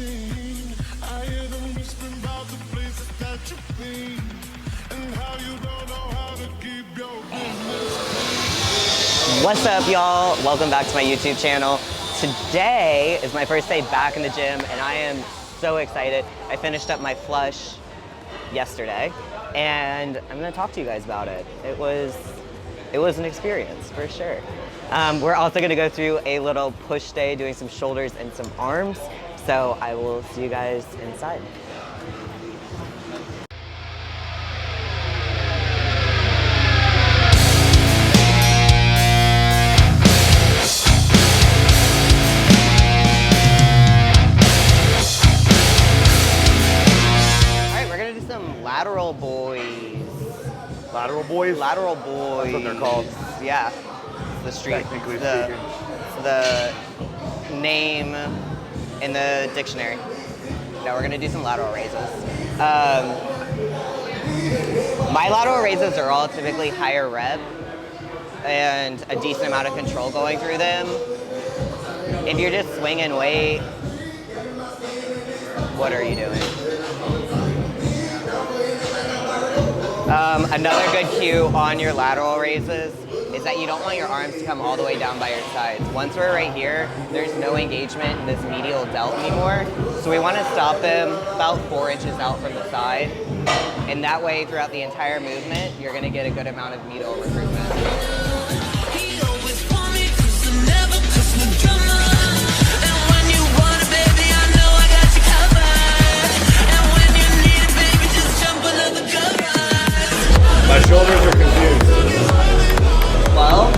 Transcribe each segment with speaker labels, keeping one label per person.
Speaker 1: I hear them whispering about the places that you've been and how you don't know how to keep your business.
Speaker 2: What's up, y'all? Welcome back to my YouTube channel. Today is my first day back in the gym and I am so excited. I finished up my flush yesterday and I'm gonna talk to you guys about it. It was an experience for sure. We're also gonna go through a little push day doing some shoulders and some arms. So I will see you guys inside. Lateral boys.
Speaker 3: Lateral boys?
Speaker 2: Lateral boys.
Speaker 3: That's what they're called.
Speaker 2: Yeah. The street.
Speaker 3: Technically speaking.
Speaker 2: The name in the dictionary. No, we're gonna do some lateral raises. My lateral raises are all typically higher rep and a decent amount of control going through them. If you're just swinging weight, what are you doing? Another good cue on your lateral raises is that you don't want your arms to come all the way down by your sides. Once we're right here, there's no engagement in this medial delt anymore. So we want to stop them about 4 inches out from the side. And that way, throughout the entire movement, you're going to get a good amount of medial recruitment.
Speaker 3: My shoulders are confused.
Speaker 2: Well,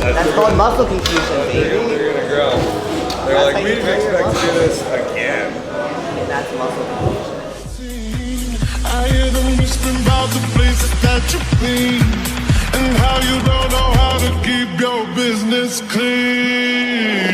Speaker 2: that's called muscle confusion, baby.
Speaker 3: They're gonna grow. They're like, we didn't expect to do this again.
Speaker 2: And that's muscle confusion.
Speaker 1: I hear them whispering about the places that you've been and how you don't know how to keep your business clean.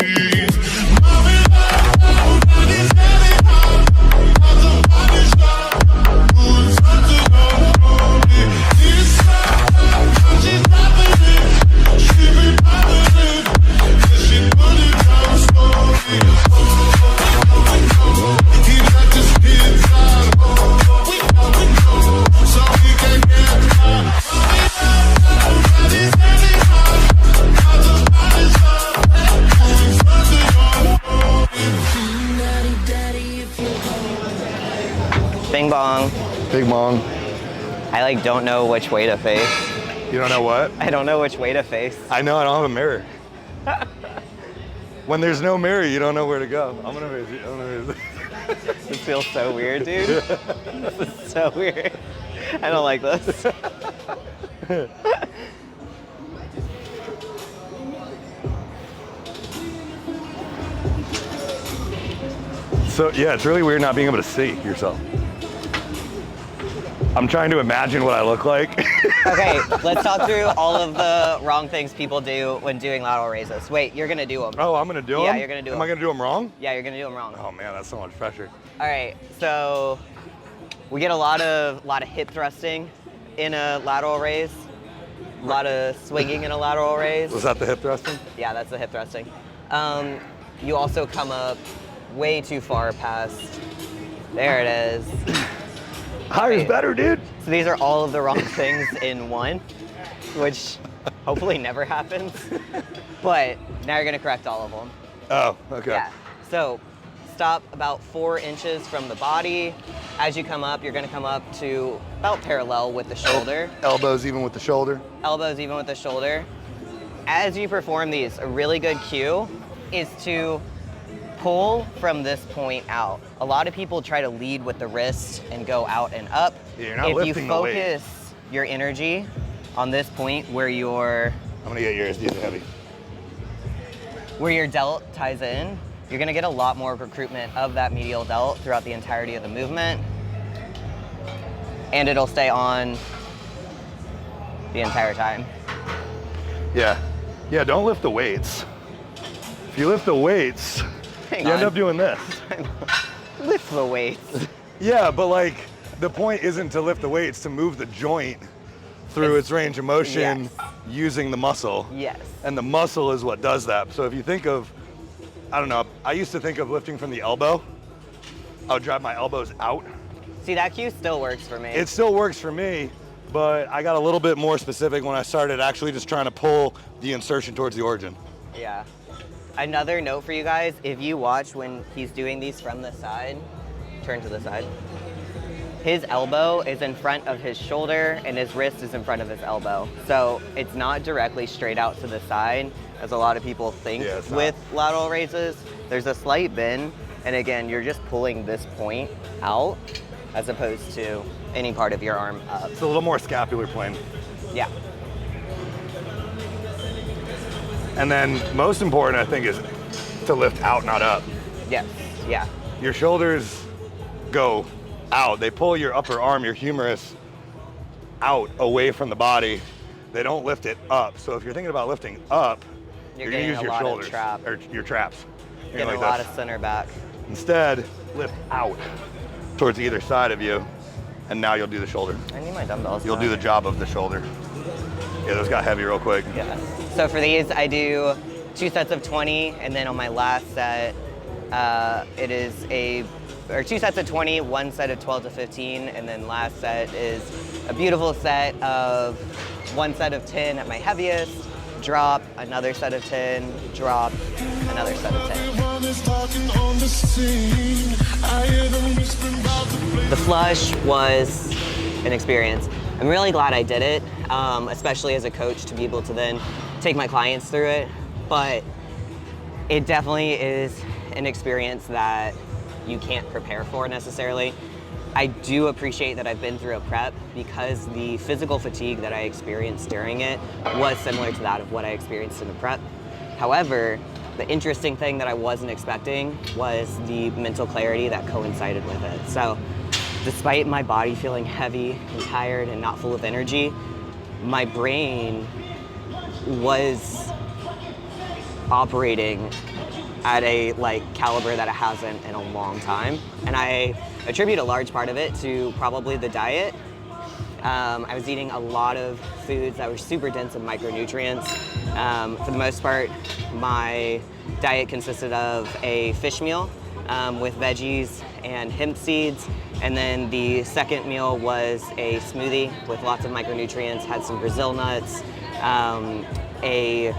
Speaker 2: Bing bong.
Speaker 3: Big bong.
Speaker 2: I don't know which way to face.
Speaker 3: You don't know what?
Speaker 2: I don't know which way to face.
Speaker 3: I know, I don't have a mirror. When there's no mirror, you don't know where to go. I'm gonna face you.
Speaker 2: This feels so weird, dude. This is so weird. I don't like this.
Speaker 3: So yeah, it's really weird not being able to see yourself. I'm trying to imagine what I look like.
Speaker 2: Okay, let's talk through all of the wrong things people do when doing lateral raises. Wait, you're gonna do them.
Speaker 3: Oh, I'm gonna do them?
Speaker 2: Yeah, you're gonna do them.
Speaker 3: Am I gonna do them wrong?
Speaker 2: Yeah, you're gonna do them wrong.
Speaker 3: Oh man, that's so much pressure.
Speaker 2: All right, so we get a lot of hip thrusting in a lateral raise. A lot of swinging in a lateral raise.
Speaker 3: Was that the hip thrusting?
Speaker 2: Yeah, that's the hip thrusting. You also come up way too far past. There it is.
Speaker 3: Higher is better, dude.
Speaker 2: So these are all of the wrong things in one, which hopefully never happens. But now you're gonna correct all of them.
Speaker 3: Oh, okay.
Speaker 2: Yeah. So stop about 4 inches from the body. As you come up, you're gonna come up to about parallel with the shoulder.
Speaker 3: Elbows even with the shoulder.
Speaker 2: Elbows even with the shoulder. As you perform these, a really good cue is to pull from this point out. A lot of people try to lead with the wrist and go out and up.
Speaker 3: Yeah, you're not lifting the weight.
Speaker 2: If you focus your energy on this point where
Speaker 3: I'm gonna get yours, these are heavy.
Speaker 2: Where your delt ties in, you're gonna get a lot more recruitment of that medial delt throughout the entirety of the movement. And it'll stay on the entire time.
Speaker 3: Yeah. Yeah, don't lift the weights. If you lift the weights, you end up doing this.
Speaker 2: Lift the weights.
Speaker 3: Yeah, but the point isn't to lift the weights, to move the joint through its range of motion using the muscle.
Speaker 2: Yes.
Speaker 3: And the muscle is what does that. So if you think of, I don't know, I used to think of lifting from the elbow I'll drive my elbows out.
Speaker 2: See, that cue still works for me.
Speaker 3: It still works for me, but I got a little bit more specific when I started actually just trying to pull the insertion towards the origin.
Speaker 2: Yeah. Another note for you guys, if you watch when he's doing these from the side, turn to the side. His elbow is in front of his shoulder and his wrist is in front of his elbow. So it's not directly straight out to the side, as a lot of people think with lateral raises. There's a slight bend, and again, you're just pulling this point out as opposed to any part of your arm up.
Speaker 3: It's a little more scapular plane.
Speaker 2: Yeah.
Speaker 3: And then most important, I think, is to lift out, not up.
Speaker 2: Yes, yeah.
Speaker 3: Your shoulders go out. They pull your upper arm, your humerus, out away from the body. They don't lift it up. So if you're thinking about lifting up, you're gonna use your shoulders, or your traps.
Speaker 2: Getting like a lot of center back.
Speaker 3: Instead, lift out towards either side of you, and now you'll do the shoulder.
Speaker 2: I need my dumbbells.
Speaker 3: You'll do the job of the shoulder. Yeah, those got heavy real quick.
Speaker 2: Yeah. So for these, I do 2 sets of 20, and then on my last set, it is 2 sets of 20, 1 set of 12 to 15, and then last set is a beautiful set of 1 set of 10 at my heaviest, drop, another set of 10, drop, another set of 10. The flush was an experience. I'm really glad I did it, especially as a coach, to be able to then take my clients through it. But it definitely is an experience that you can't prepare for necessarily. I do appreciate that I've been through a prep, because the physical fatigue that I experienced during it was similar to that of what I experienced in the prep. However, the interesting thing that I wasn't expecting was the mental clarity that coincided with it. So despite my body feeling heavy and tired and not full of energy, my brain was operating at a caliber that it hasn't in a long time. And I attribute a large part of it to probably the diet. I was eating a lot of foods that were super dense in micronutrients. For the most part, my diet consisted of a fish meal with veggies and hemp seeds. And then the second meal was a smoothie with lots of micronutrients, had some Brazil nuts, a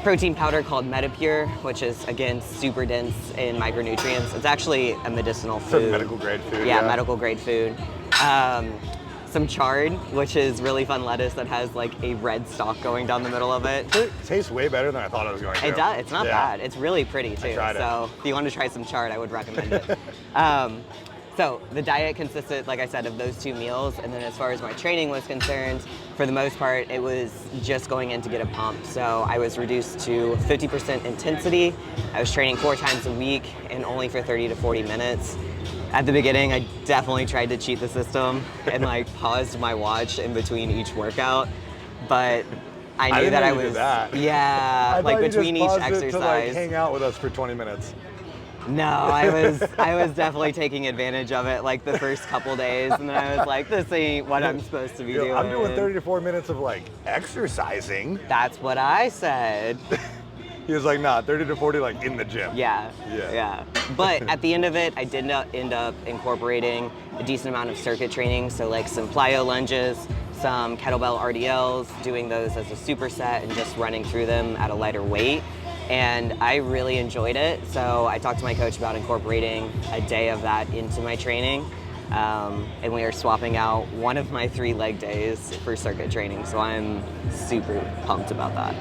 Speaker 2: protein powder called Metapure, which is, again, super dense in micronutrients. It's actually a medicinal food.
Speaker 3: It's medical grade food.
Speaker 2: Yeah, medical grade food. Some chard, which is really fun lettuce that has a red stalk going down the middle of it.
Speaker 3: It tastes way better than I thought it was going to.
Speaker 2: It does. It's not bad. It's really pretty too. So if you want to try some chard, I would recommend it. So the diet consisted, like I said, of those 2 meals. And then as far as my training was concerned, for the most part, it was just going in to get a pump. So I was reduced to 50% intensity. I was training 4 times a week and only for 30 to 40 minutes. At the beginning, I definitely tried to cheat the system and paused my watch in between each workout. But I knew that I was, yeah, between each exercise.
Speaker 3: To hang out with us for 20 minutes.
Speaker 2: No, I was definitely taking advantage of it the first couple days, and then I was like, this ain't what I'm supposed to be doing.
Speaker 3: I'm doing 30 to 40 minutes of exercising.
Speaker 2: That's what I said.
Speaker 3: He was like, nah, 30 to 40 in the gym.
Speaker 2: Yeah. But at the end of it, I did end up incorporating a decent amount of circuit training, so some plyo lunges, some kettlebell RDLs, doing those as a superset and just running through them at a lighter weight. And I really enjoyed it, so I talked to my coach about incorporating a day of that into my training. And we are swapping out one of my 3 leg days for circuit training, so I'm super pumped about that.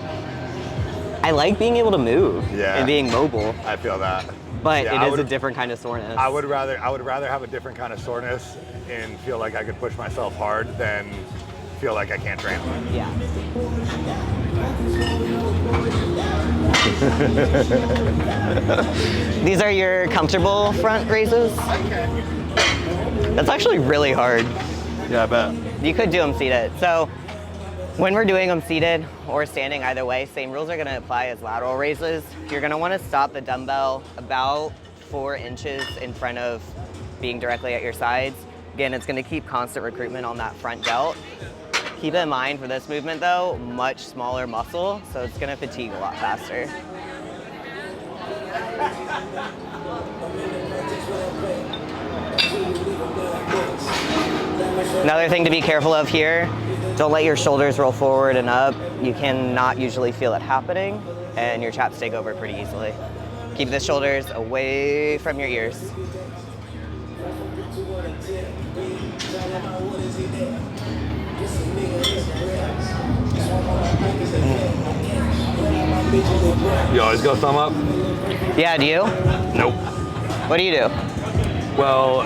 Speaker 2: I like being able to move and being mobile.
Speaker 3: I feel that.
Speaker 2: But it is a different kind of soreness.
Speaker 3: I would rather have a different kind of soreness and feel like I could push myself hard than feel like I can't train.
Speaker 2: Yeah. These are your comfortable front raises? That's actually really hard.
Speaker 3: Yeah, I bet.
Speaker 2: You could do them seated. So when we're doing them seated or standing, either way, same rules are gonna apply as lateral raises. You're gonna wanna stop the dumbbell about 4 inches in front of being directly at your sides. Again, it's gonna keep constant recruitment on that front delt. Keep in mind for this movement though, much smaller muscle, so it's gonna fatigue a lot faster. Another thing to be careful of here, don't let your shoulders roll forward and up. You cannot usually feel it happening, and your traps take over pretty easily. Keep the shoulders away from your ears.
Speaker 3: You always go thumb up?
Speaker 2: Yeah, do you?
Speaker 3: Nope.
Speaker 2: What do you do?
Speaker 3: Well,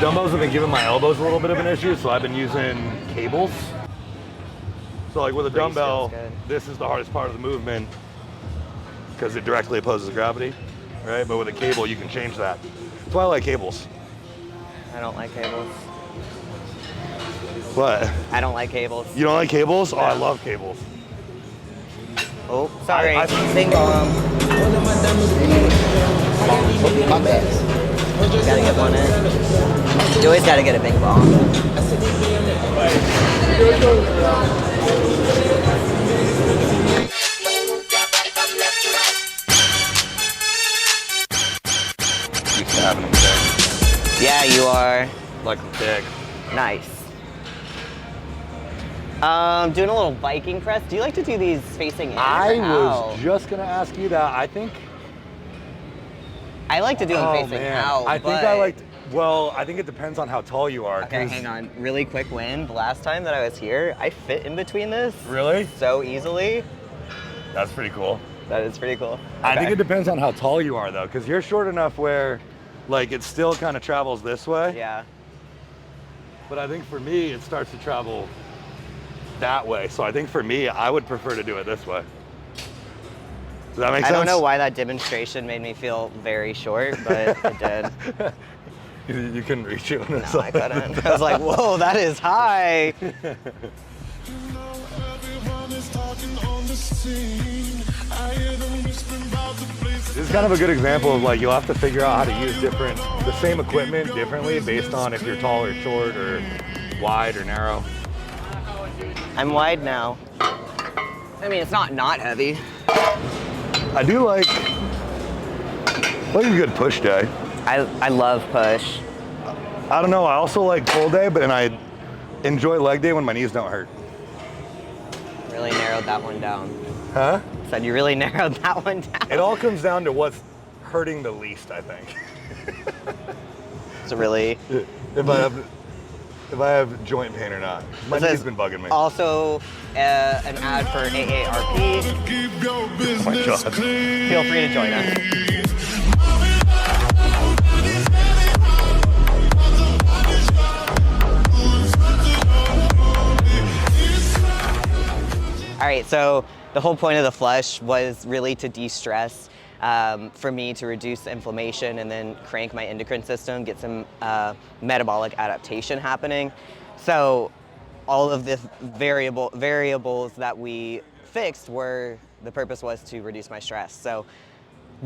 Speaker 3: dumbbells have been giving my elbows a little bit of an issue, so I've been using cables. So like with a dumbbell, this is the hardest part of the movement because it directly opposes gravity, right? But with a cable, you can change that. That's why I like cables.
Speaker 2: I don't like cables.
Speaker 3: What?
Speaker 2: I don't like cables.
Speaker 3: You don't like cables? Oh, I love cables.
Speaker 2: Oh, sorry.
Speaker 3: Bing bong.
Speaker 2: My bad. Gotta get one in. You always gotta get a bing bong.
Speaker 3: Used to having them big.
Speaker 2: Yeah, you are.
Speaker 3: Like them big.
Speaker 2: Nice. Doing a little Viking press. Do you like to do these facing in
Speaker 3: I
Speaker 2: or out?
Speaker 3: was just gonna ask you that. I think.
Speaker 2: I like to do them facing out.
Speaker 3: I think I liked. Well, I think it depends on how tall you are.
Speaker 2: Okay, hang on. Really quick win. The last time that I was here, I fit in between this.
Speaker 3: Really?
Speaker 2: So easily.
Speaker 3: That's pretty cool.
Speaker 2: That is pretty cool.
Speaker 3: I
Speaker 2: Okay.
Speaker 3: think it depends on how tall you are, though, because you're short enough where, like, it still kind of travels this way.
Speaker 2: Yeah.
Speaker 3: But I think for me, it starts to travel that way. So I think for me, I would prefer to do it this way. Does that make sense?
Speaker 2: I don't know why that demonstration made me feel very short, but it did.
Speaker 3: You couldn't reach it.
Speaker 2: No, I couldn't. I was like, whoa, that is high.
Speaker 3: This is kind of a good example of like, you'll have to figure out how to use the same equipment differently based on if you're tall or short or wide or narrow.
Speaker 2: I'm wide now. I mean, it's not heavy.
Speaker 3: I do like a good push day.
Speaker 2: I love push.
Speaker 3: I don't know, I also like pull day, but I enjoy leg day when my knees don't hurt.
Speaker 2: Really narrowed that one down.
Speaker 3: Huh?
Speaker 2: Said you really narrowed that one down.
Speaker 3: It all comes down to what's hurting the least, I think.
Speaker 2: It's really.
Speaker 3: If I have joint pain or not. My knee's been bugging me.
Speaker 2: Also, an ad for AARP.
Speaker 3: Oh my God.
Speaker 2: Feel free to join us. All right, so the whole point of the flush was really to de-stress, for me to reduce inflammation and then crank my endocrine system, get some metabolic adaptation happening. So all of the variables that we fixed the purpose was to reduce my stress. So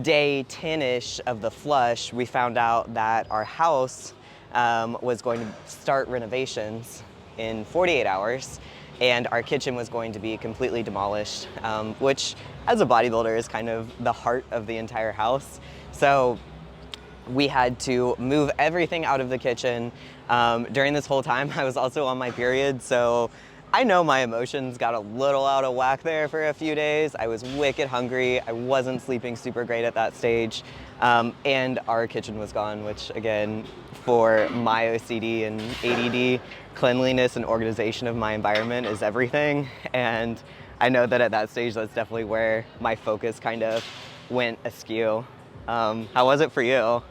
Speaker 2: day 10-ish of the flush, we found out that our house was going to start renovations in 48 hours. And our kitchen was going to be completely demolished, which as a bodybuilder is kind of the heart of the entire house. So we had to move everything out of the kitchen. During this whole time, I was also on my period, so I know my emotions got a little out of whack there for a few days. I was wicked hungry. I wasn't sleeping super great at that stage. And our kitchen was gone, which again, for my OCD and ADD, cleanliness and organization of my environment is everything. And I know that at that stage, that's definitely where my focus kind of went askew. How was it for you?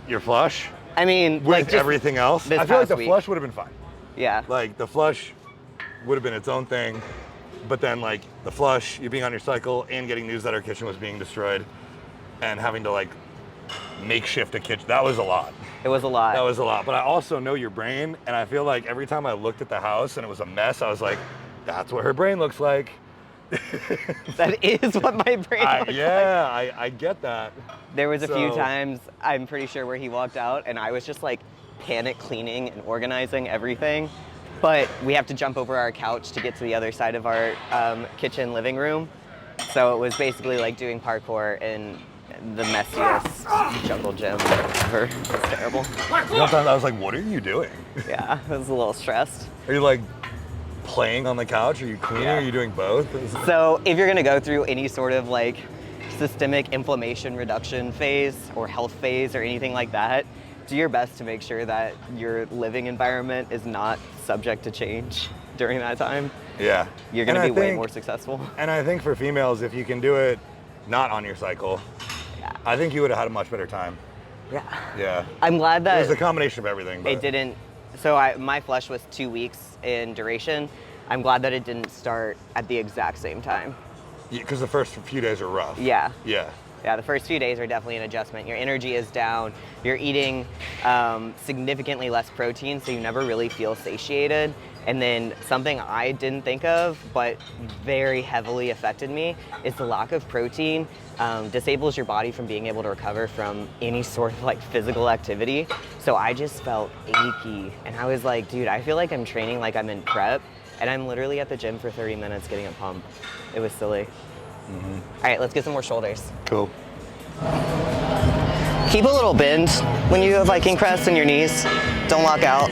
Speaker 3: Your flush?
Speaker 2: I mean,
Speaker 3: with
Speaker 2: like
Speaker 3: everything else? I feel like the flush would have been fine.
Speaker 2: Yeah.
Speaker 3: Like the flush would have been its own thing, but then like the flush, you being on your cycle and getting news that our kitchen was being destroyed and having to like makeshift a kitchen, that was a lot.
Speaker 2: It was a lot.
Speaker 3: That was a lot, but I also know your brain, and I feel like every time I looked at the house and it was a mess, I was like, that's what her brain looks like.
Speaker 2: That is what my brain looks like.
Speaker 3: Yeah, I get that.
Speaker 2: There was a few times, I'm pretty sure, where he walked out and I was just like panic cleaning and organizing everything. But we have to jump over our couch to get to the other side of our kitchen living room. So it was basically like doing parkour and the messiest jungle gym ever. It's terrible.
Speaker 3: Sometimes I was like, what are you doing?
Speaker 2: Yeah, I was a little stressed.
Speaker 3: Are you like playing on the couch? Are you cleaning?
Speaker 2: Yeah.
Speaker 3: Are you doing both?
Speaker 2: So if you're gonna go through any sort of like systemic inflammation reduction phase or health phase or anything like that, do your best to make sure that your living environment is not subject to change during that time.
Speaker 3: Yeah.
Speaker 2: You're gonna be way more successful.
Speaker 3: And I think for females, if you can do it not on your cycle,
Speaker 2: Yeah.
Speaker 3: I think you would have had a much better time.
Speaker 2: Yeah.
Speaker 3: Yeah.
Speaker 2: I'm glad that
Speaker 3: It was a combination of everything. But
Speaker 2: it didn't. So my flush was 2 weeks in duration. I'm glad that it didn't start at the exact same time.
Speaker 3: Because the first few days are rough.
Speaker 2: Yeah.
Speaker 3: Yeah.
Speaker 2: Yeah, the first few days are definitely an adjustment. Your energy is down. You're eating significantly less protein, so you never really feel satiated. And then something I didn't think of, but very heavily affected me, is the lack of protein disables your body from being able to recover from any sort of like physical activity. So I just felt achy, and I was like, dude, I feel like I'm training like I'm in prep, and I'm literally at the gym for 30 minutes getting a pump. It was silly.
Speaker 3: Mm-hmm.
Speaker 2: All right, let's get some more shoulders.
Speaker 3: Cool.
Speaker 2: Keep a little bend when you have Viking press in your knees. Don't lock out.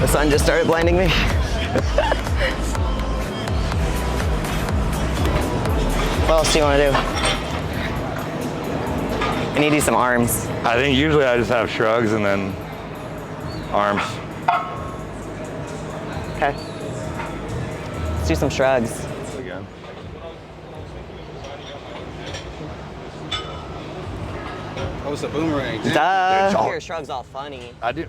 Speaker 2: The sun just started blinding me. What else do you want to do? I need to do some arms.
Speaker 3: I think usually I just have shrugs and then arms.
Speaker 2: Okay. Let's do some shrugs.
Speaker 3: Again.
Speaker 4: Oh, it's a boomerang.
Speaker 2: Duh.
Speaker 3: Dude,
Speaker 2: Your shrugs all funny.
Speaker 3: I do.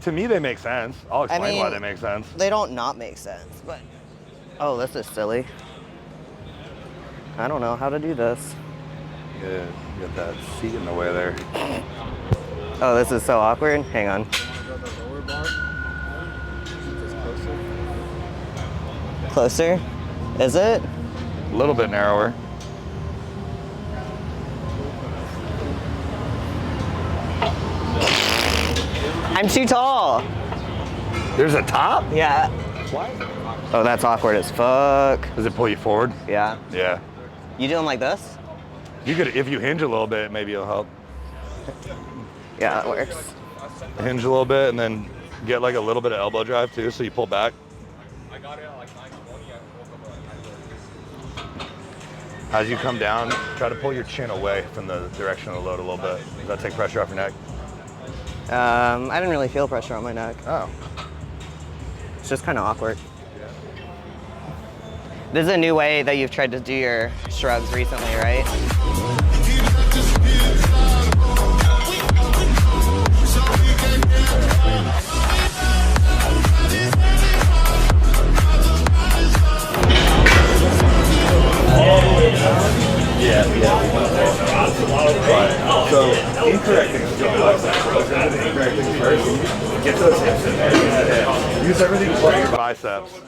Speaker 3: To me, they make sense. I'll explain why they make sense.
Speaker 2: They don't not make sense, but... Oh, this is silly. I don't know how to do this.
Speaker 3: Yeah, you got that seat in the way there.
Speaker 2: Oh, this is so awkward. Hang on. Closer? Is it?
Speaker 3: A little bit narrower.
Speaker 2: I'm too tall.
Speaker 3: There's a top?
Speaker 2: Yeah.
Speaker 3: What?
Speaker 2: Oh, that's awkward as fuck.
Speaker 3: Does it pull you forward?
Speaker 2: Yeah.
Speaker 3: Yeah.
Speaker 2: You do them like this?
Speaker 3: You could, if you hinge a little bit, maybe it'll help.
Speaker 2: Yeah, that works.
Speaker 3: Hinge a little bit and then get like a little bit of elbow drive too, so you pull back.
Speaker 4: I got it at like 9:20.
Speaker 3: As you come down, try to pull your chin away from the direction of the load a little bit. Does that take pressure off your neck?
Speaker 2: I didn't really feel pressure on my neck.
Speaker 3: Oh.
Speaker 2: It's just kind of awkward. This is a new way that you've tried to do your shrugs recently, right?
Speaker 3: So incorrect things don't like that. Incorrect things first. Get those hips in there. Use everything but your biceps.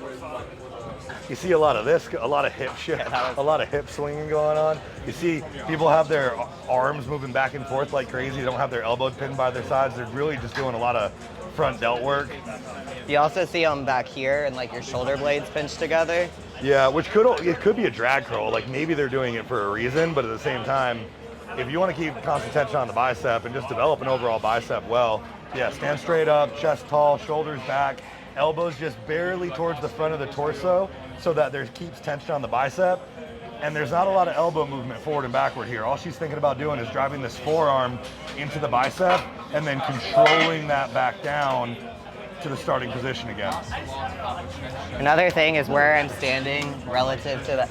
Speaker 3: You see a lot of this, a lot of hip shit, a lot of hip swinging going on. You see people have their arms moving back and forth like crazy. They don't have their elbows pinned by their sides. They're really just doing a lot of front delt work.
Speaker 2: You also see them back here and like your shoulder blades pinched together.
Speaker 3: Yeah, which could be a drag curl. Like maybe they're doing it for a reason, but at the same time, if you want to keep constant tension on the bicep and just develop an overall bicep well, yeah, stand straight up, chest tall, shoulders back, elbows just barely towards the front of the torso so that there keeps tension on the bicep. And there's not a lot of elbow movement forward and backward here. All she's thinking about doing is driving this forearm into the bicep and then controlling that back down to the starting position again.
Speaker 2: Another thing is where I'm standing relative to the...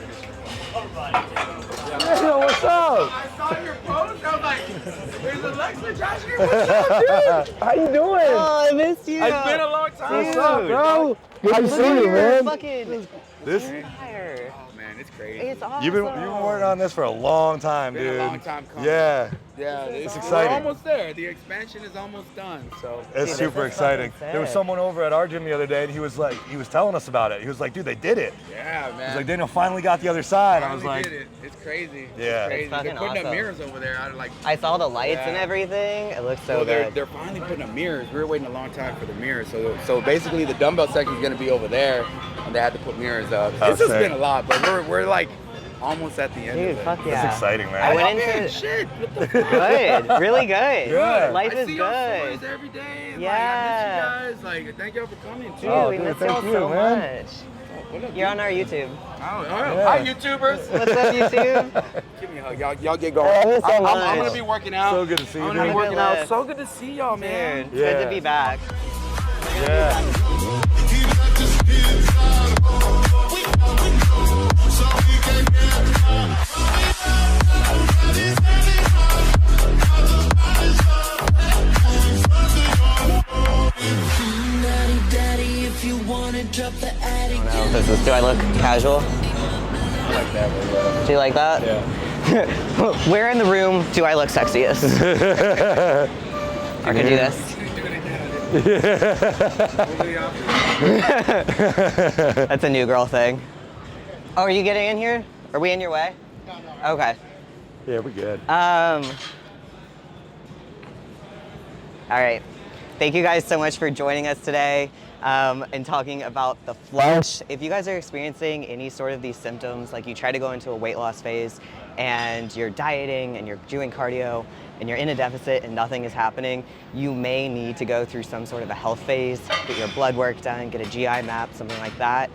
Speaker 3: Hey, yo, what's up?
Speaker 4: I saw your post. I was like, there's Alexa Josh here. What's up, dude?
Speaker 3: How you doing?
Speaker 2: Oh, I missed you.
Speaker 4: It's been a long time.
Speaker 3: What's up, bro? Good to see you,
Speaker 2: Your
Speaker 3: man.
Speaker 2: fucking
Speaker 3: This
Speaker 2: fire.
Speaker 4: Oh man, it's crazy.
Speaker 2: It's awesome.
Speaker 3: you've been working on this for a long time,
Speaker 4: Been
Speaker 3: dude.
Speaker 4: a long time coming.
Speaker 3: Yeah.
Speaker 4: Yeah,
Speaker 3: It's
Speaker 4: we're
Speaker 3: exciting.
Speaker 4: almost there. The expansion is almost done. So
Speaker 3: It's
Speaker 2: Dude,
Speaker 3: super
Speaker 2: this is
Speaker 3: exciting.
Speaker 2: fucking
Speaker 3: There was
Speaker 2: sick.
Speaker 3: someone over at our gym the other day, and he was telling us about it. He was like, dude, they did it.
Speaker 4: yeah, man.
Speaker 3: He's like, Daniel finally got the other side. I was
Speaker 4: Finally
Speaker 3: like,
Speaker 4: did it. It's crazy.
Speaker 3: Yeah.
Speaker 4: It's crazy.
Speaker 2: It's fucking
Speaker 4: They're putting
Speaker 2: awesome.
Speaker 4: up mirrors over there.
Speaker 2: I saw the lights and
Speaker 4: Yeah.
Speaker 2: everything. It looks so
Speaker 4: Well,
Speaker 2: good.
Speaker 4: they're finally putting up mirrors. We were waiting a long time for the mirrors. So basically the dumbbell section is going to be over there, and they had to put mirrors up.
Speaker 3: Oh,
Speaker 4: It's just
Speaker 3: sick.
Speaker 4: been a lot, but we're like almost at the end
Speaker 2: Dude,
Speaker 4: of it.
Speaker 2: fuck yeah.
Speaker 3: That's exciting, man.
Speaker 2: I went
Speaker 4: Oh,
Speaker 2: into
Speaker 4: man, shit. What the fuck?
Speaker 2: good, really good.
Speaker 3: Good.
Speaker 2: Life
Speaker 4: I
Speaker 2: is
Speaker 4: see y'all
Speaker 2: good.
Speaker 4: stories every day. and,
Speaker 2: Yeah.
Speaker 4: Like, I miss you guys. Like, thank y'all for coming too.
Speaker 2: Dude,
Speaker 3: Oh,
Speaker 2: we
Speaker 3: dude,
Speaker 2: miss
Speaker 3: thank
Speaker 2: y'all
Speaker 3: you,
Speaker 2: so
Speaker 3: man.
Speaker 2: much.
Speaker 4: What up,
Speaker 2: You're
Speaker 4: dude?
Speaker 2: on our YouTube.
Speaker 4: Hi, YouTubers.
Speaker 2: What's up, YouTube?
Speaker 4: Give me a hug. Y'all get going.
Speaker 2: Thank you so
Speaker 4: I'm
Speaker 2: much.
Speaker 4: gonna be working out.
Speaker 3: So good to see you,
Speaker 4: I'm gonna be
Speaker 3: dude.
Speaker 4: working
Speaker 2: Good
Speaker 4: out. So good to see y'all, man.
Speaker 2: Dude, it's good to be back.
Speaker 3: Yeah.
Speaker 1: He left his kids at home. We know, so he can get out.
Speaker 5: Daddy, if you wanna drop the attic.
Speaker 2: Do I look casual?
Speaker 4: I like that.
Speaker 2: Do you like that?
Speaker 4: Yeah.
Speaker 2: Where in the room do I look sexiest? I can do this. That's a new girl thing. Oh, are you getting in here? Are we in your way? No. Okay.
Speaker 3: Yeah, we're good.
Speaker 2: All right. Thank you guys so much for joining us today and talking about the flush. If you guys are experiencing any sort of these symptoms, like you try to go into a weight loss phase and you're dieting and you're doing cardio and you're in a deficit and nothing is happening, you may need to go through some sort of a health phase, get your blood work done, get a GI map, something like that.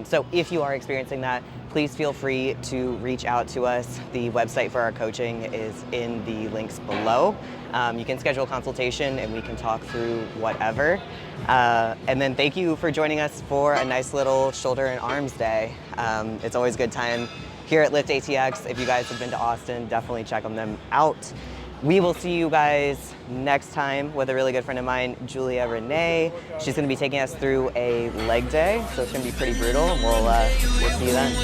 Speaker 2: So if you are experiencing that, please feel free to reach out to us. The website for our coaching is in the links below. You can schedule a consultation and we can talk through whatever. And then thank you for joining us for a nice little shoulder and arms day. It's always a good time here at LiftATX. If you guys have been to Austin, definitely check them out. We will see you guys next time with a really good friend of mine, Julia Rene. She's gonna be taking us through a leg day, so it's gonna be pretty brutal. We'll see you then.